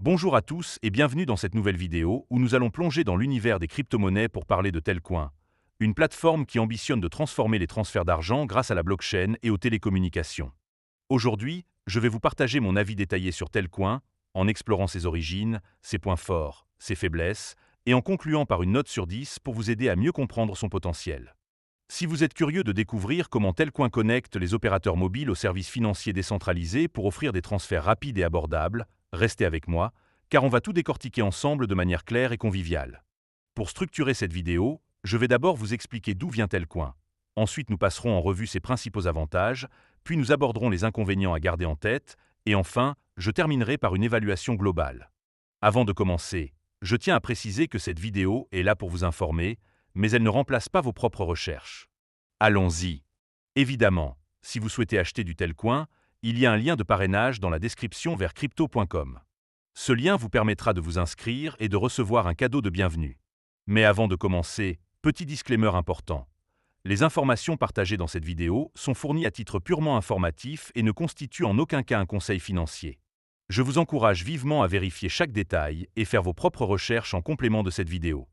Bonjour à tous et bienvenue dans cette nouvelle vidéo où nous allons plonger dans l'univers des crypto-monnaies pour parler de Telcoin, une plateforme qui ambitionne de transformer les transferts d'argent grâce à la blockchain et aux télécommunications. Aujourd'hui, je vais vous partager mon avis détaillé sur Telcoin, en explorant ses origines, ses points forts, ses faiblesses, et en concluant par une note sur 10 pour vous aider à mieux comprendre son potentiel. Si vous êtes curieux de découvrir comment Telcoin connecte les opérateurs mobiles aux services financiers décentralisés pour offrir des transferts rapides et abordables, restez avec moi, car on va tout décortiquer ensemble de manière claire et conviviale. Pour structurer cette vidéo, je vais d'abord vous expliquer d'où vient Telcoin. Ensuite, nous passerons en revue ses principaux avantages, puis nous aborderons les inconvénients à garder en tête, et enfin, je terminerai par une évaluation globale. Avant de commencer, je tiens à préciser que cette vidéo est là pour vous informer, mais elle ne remplace pas vos propres recherches. Allons-y. Évidemment, si vous souhaitez acheter du Telcoin, il y a un lien de parrainage dans la description vers crypto.com. Ce lien vous permettra de vous inscrire et de recevoir un cadeau de bienvenue. Mais avant de commencer, petit disclaimer important. Les informations partagées dans cette vidéo sont fournies à titre purement informatif et ne constituent en aucun cas un conseil financier. Je vous encourage vivement à vérifier chaque détail et faire vos propres recherches en complément de cette vidéo.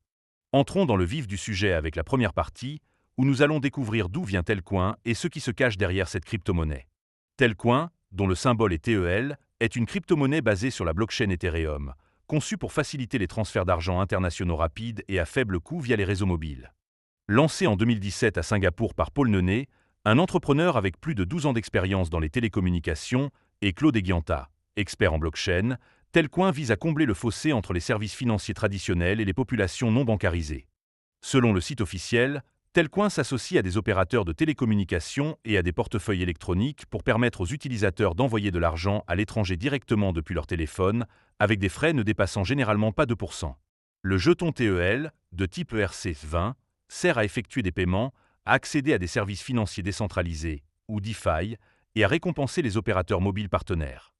Entrons dans le vif du sujet avec la première partie, où nous allons découvrir d'où vient Telcoin et ce qui se cache derrière cette crypto-monnaie. Telcoin, dont le symbole est TEL, est une crypto-monnaie basée sur la blockchain Ethereum, conçue pour faciliter les transferts d'argent internationaux rapides et à faible coût via les réseaux mobiles. Lancée en 2017 à Singapour par Paul Nené, un entrepreneur avec plus de 12 ans d'expérience dans les télécommunications, et Claude Eguianta, expert en blockchain, Telcoin vise à combler le fossé entre les services financiers traditionnels et les populations non bancarisées. Selon le site officiel, Telcoin s'associe à des opérateurs de télécommunications et à des portefeuilles électroniques pour permettre aux utilisateurs d'envoyer de l'argent à l'étranger directement depuis leur téléphone, avec des frais ne dépassant généralement pas 2%. Le jeton TEL, de type ERC20, sert à effectuer des paiements, à accéder à des services financiers décentralisés, ou DeFi, et à récompenser les opérateurs mobiles partenaires.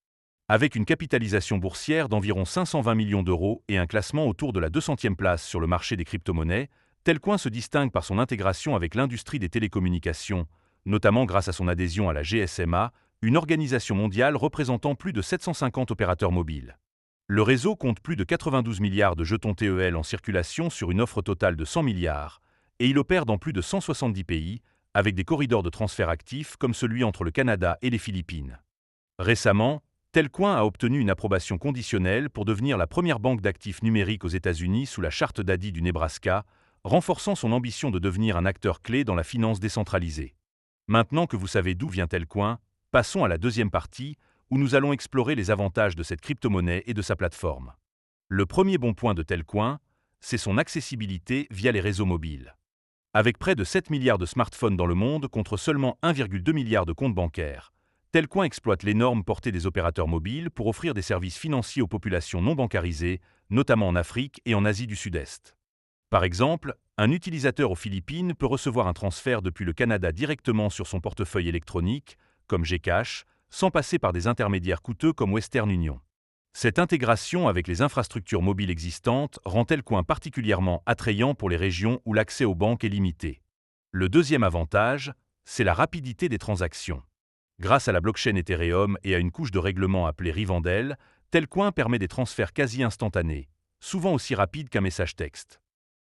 Avec une capitalisation boursière d'environ 520 millions d'euros et un classement autour de la 200e place sur le marché des crypto-monnaies, Telcoin se distingue par son intégration avec l'industrie des télécommunications, notamment grâce à son adhésion à la GSMA, une organisation mondiale représentant plus de 750 opérateurs mobiles. Le réseau compte plus de 92 milliards de jetons TEL en circulation sur une offre totale de 100 milliards, et il opère dans plus de 170 pays, avec des corridors de transfert actifs comme celui entre le Canada et les Philippines. Récemment, Telcoin a obtenu une approbation conditionnelle pour devenir la première banque d'actifs numériques aux États-Unis sous la charte d'Adi du Nebraska, renforçant son ambition de devenir un acteur clé dans la finance décentralisée. Maintenant que vous savez d'où vient Telcoin, passons à la deuxième partie, où nous allons explorer les avantages de cette crypto-monnaie et de sa plateforme. Le premier bon point de Telcoin, c'est son accessibilité via les réseaux mobiles. Avec près de 7 milliards de smartphones dans le monde contre seulement 1,2 milliard de comptes bancaires, Telcoin exploite l'énorme portée des opérateurs mobiles pour offrir des services financiers aux populations non bancarisées, notamment en Afrique et en Asie du Sud-Est. Par exemple, un utilisateur aux Philippines peut recevoir un transfert depuis le Canada directement sur son portefeuille électronique, comme Gcash, sans passer par des intermédiaires coûteux comme Western Union. Cette intégration avec les infrastructures mobiles existantes rend Telcoin particulièrement attrayant pour les régions où l'accès aux banques est limité. Le deuxième avantage, c'est la rapidité des transactions. Grâce à la blockchain Ethereum et à une couche de règlement appelée Rivendell, Telcoin permet des transferts quasi instantanés, souvent aussi rapides qu'un message texte.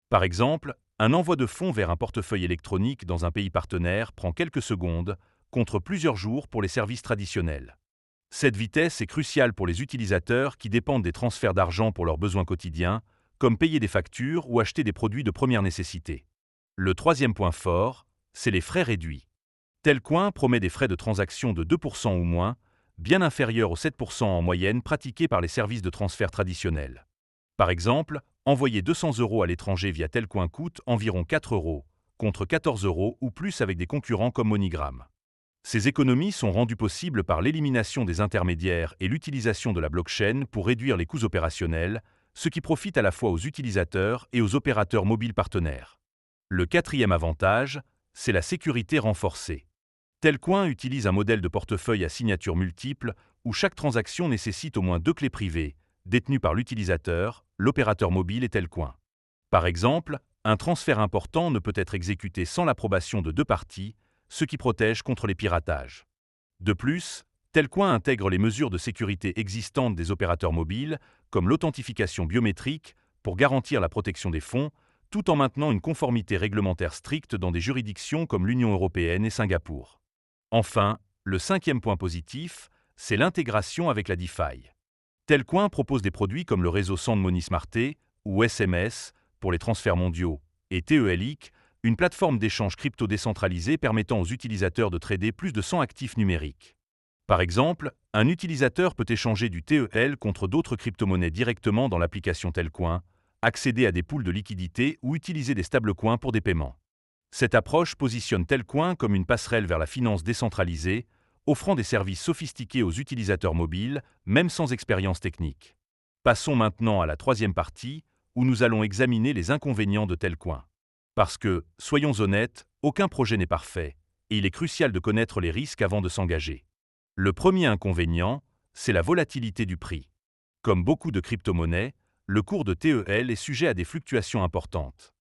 Par exemple, un envoi de fonds vers un portefeuille électronique dans un pays partenaire prend quelques secondes, contre plusieurs jours pour les services traditionnels. Cette vitesse est cruciale pour les utilisateurs qui dépendent des transferts d'argent pour leurs besoins quotidiens, comme payer des factures ou acheter des produits de première nécessité. Le troisième point fort, c'est les frais réduits. Telcoin promet des frais de transaction de 2% ou moins, bien inférieurs aux 7% en moyenne pratiqués par les services de transfert traditionnels. Par exemple, envoyer 200 € à l'étranger via Telcoin coûte environ 4 €, contre 14 € ou plus avec des concurrents comme MoneyGram. Ces économies sont rendues possibles par l'élimination des intermédiaires et l'utilisation de la blockchain pour réduire les coûts opérationnels, ce qui profite à la fois aux utilisateurs et aux opérateurs mobiles partenaires. Le quatrième avantage, c'est la sécurité renforcée. Telcoin utilise un modèle de portefeuille à signature multiple où chaque transaction nécessite au moins 2 clés privées, détenues par l'utilisateur, l'opérateur mobile et Telcoin. Par exemple, un transfert important ne peut être exécuté sans l'approbation de 2 parties, ce qui protège contre les piratages. De plus, Telcoin intègre les mesures de sécurité existantes des opérateurs mobiles, comme l'authentification biométrique, pour garantir la protection des fonds, tout en maintenant une conformité réglementaire stricte dans des juridictions comme l'Union européenne et Singapour. Enfin, le cinquième point positif, c'est l'intégration avec la DeFi. Telcoin propose des produits comme le réseau Sand Money Smartey ou SMS pour les transferts mondiaux et TELIC, une plateforme d'échange crypto décentralisée permettant aux utilisateurs de trader plus de 100 actifs numériques. Par exemple, un utilisateur peut échanger du TEL contre d'autres crypto-monnaies directement dans l'application Telcoin, accéder à des pools de liquidités ou utiliser des stablecoins pour des paiements. Cette approche positionne Telcoin comme une passerelle vers la finance décentralisée, offrant des services sophistiqués aux utilisateurs mobiles, même sans expérience technique. Passons maintenant à la troisième partie, où nous allons examiner les inconvénients de Telcoin. Parce que, soyons honnêtes, aucun projet n'est parfait, et il est crucial de connaître les risques avant de s'engager. Le premier inconvénient, c'est la volatilité du prix. Comme beaucoup de crypto-monnaies, le cours de TEL est sujet à des fluctuations importantes.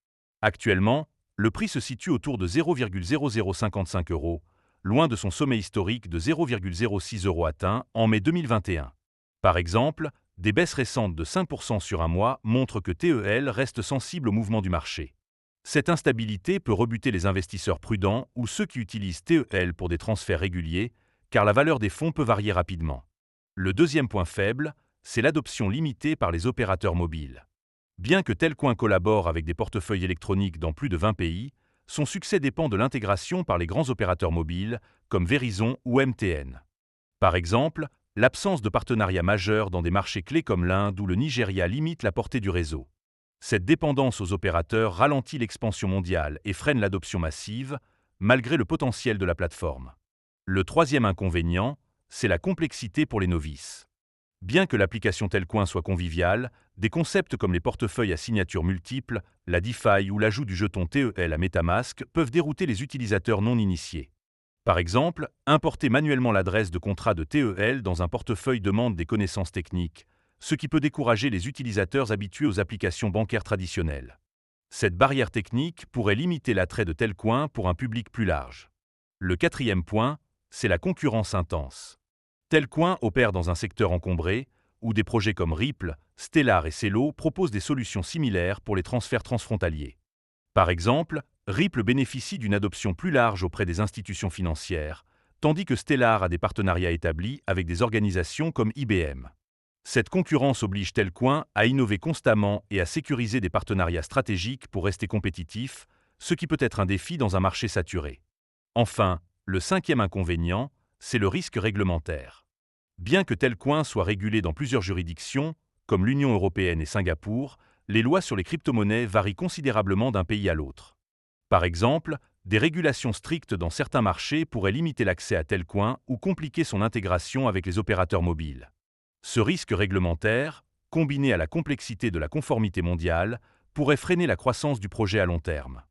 Actuellement, le prix se situe autour de 0,0055 €, loin de son sommet historique de 0,06 € atteint en mai 2021. Par exemple, des baisses récentes de 5% sur un mois montrent que TEL reste sensible au mouvement du marché. Cette instabilité peut rebuter les investisseurs prudents ou ceux qui utilisent TEL pour des transferts réguliers, car la valeur des fonds peut varier rapidement. Le deuxième point faible, c'est l'adoption limitée par les opérateurs mobiles. Bien que Telcoin collabore avec des portefeuilles électroniques dans plus de 20 pays, son succès dépend de l'intégration par les grands opérateurs mobiles, comme Verizon ou MTN. Par exemple, l'absence de partenariats majeurs dans des marchés clés comme l'Inde ou le Nigeria limite la portée du réseau. Cette dépendance aux opérateurs ralentit l'expansion mondiale et freine l'adoption massive, malgré le potentiel de la plateforme. Le troisième inconvénient, c'est la complexité pour les novices. Bien que l'application Telcoin soit conviviale, des concepts comme les portefeuilles à signatures multiples, la DeFi ou l'ajout du jeton TEL à MetaMask peuvent dérouter les utilisateurs non initiés. Par exemple, importer manuellement l'adresse de contrat de TEL dans un portefeuille demande des connaissances techniques, ce qui peut décourager les utilisateurs habitués aux applications bancaires traditionnelles. Cette barrière technique pourrait limiter l'attrait de Telcoin pour un public plus large. Le quatrième point, c'est la concurrence intense. Telcoin opère dans un secteur encombré, où des projets comme Ripple, Stellar et Celo proposent des solutions similaires pour les transferts transfrontaliers. Par exemple, Ripple bénéficie d'une adoption plus large auprès des institutions financières, tandis que Stellar a des partenariats établis avec des organisations comme IBM. Cette concurrence oblige Telcoin à innover constamment et à sécuriser des partenariats stratégiques pour rester compétitif, ce qui peut être un défi dans un marché saturé. Enfin, le cinquième inconvénient, c'est le risque réglementaire. Bien que Telcoin soit régulé dans plusieurs juridictions, comme l'Union européenne et Singapour, les lois sur les crypto-monnaies varient considérablement d'un pays à l'autre. Par exemple, des régulations strictes dans certains marchés pourraient limiter l'accès à Telcoin ou compliquer son intégration avec les opérateurs mobiles. Ce risque réglementaire, combiné à la complexité de la conformité mondiale, pourrait freiner la croissance du projet à long terme.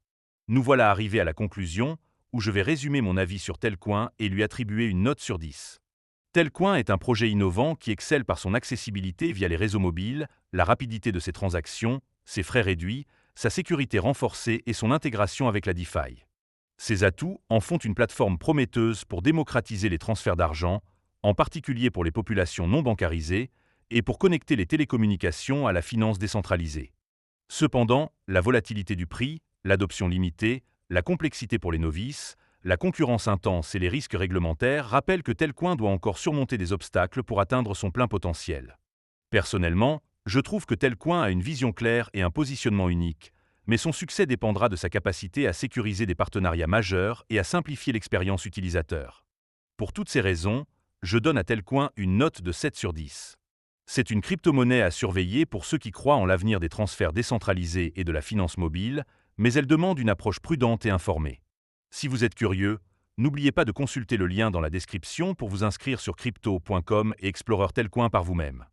Nous voilà arrivés à la conclusion, où je vais résumer mon avis sur Telcoin et lui attribuer une note sur 10. Telcoin est un projet innovant qui excelle par son accessibilité via les réseaux mobiles, la rapidité de ses transactions, ses frais réduits, sa sécurité renforcée et son intégration avec la DeFi. Ces atouts en font une plateforme prometteuse pour démocratiser les transferts d'argent, en particulier pour les populations non bancarisées, et pour connecter les télécommunications à la finance décentralisée. Cependant, la volatilité du prix, l'adoption limitée, la complexité pour les novices, la concurrence intense et les risques réglementaires rappellent que Telcoin doit encore surmonter des obstacles pour atteindre son plein potentiel. Personnellement, je trouve que Telcoin a une vision claire et un positionnement unique, mais son succès dépendra de sa capacité à sécuriser des partenariats majeurs et à simplifier l'expérience utilisateur. Pour toutes ces raisons, je donne à Telcoin une note de 7 sur 10. C'est une crypto-monnaie à surveiller pour ceux qui croient en l'avenir des transferts décentralisés et de la finance mobile, mais elle demande une approche prudente et informée. Si vous êtes curieux, n'oubliez pas de consulter le lien dans la description pour vous inscrire sur crypto.com et explorer Telcoin par vous-même.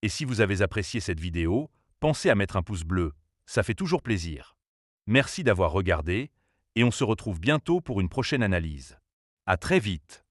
Et si vous avez apprécié cette vidéo, pensez à mettre un pouce bleu, ça fait toujours plaisir. Merci d'avoir regardé, et on se retrouve bientôt pour une prochaine analyse. À très vite.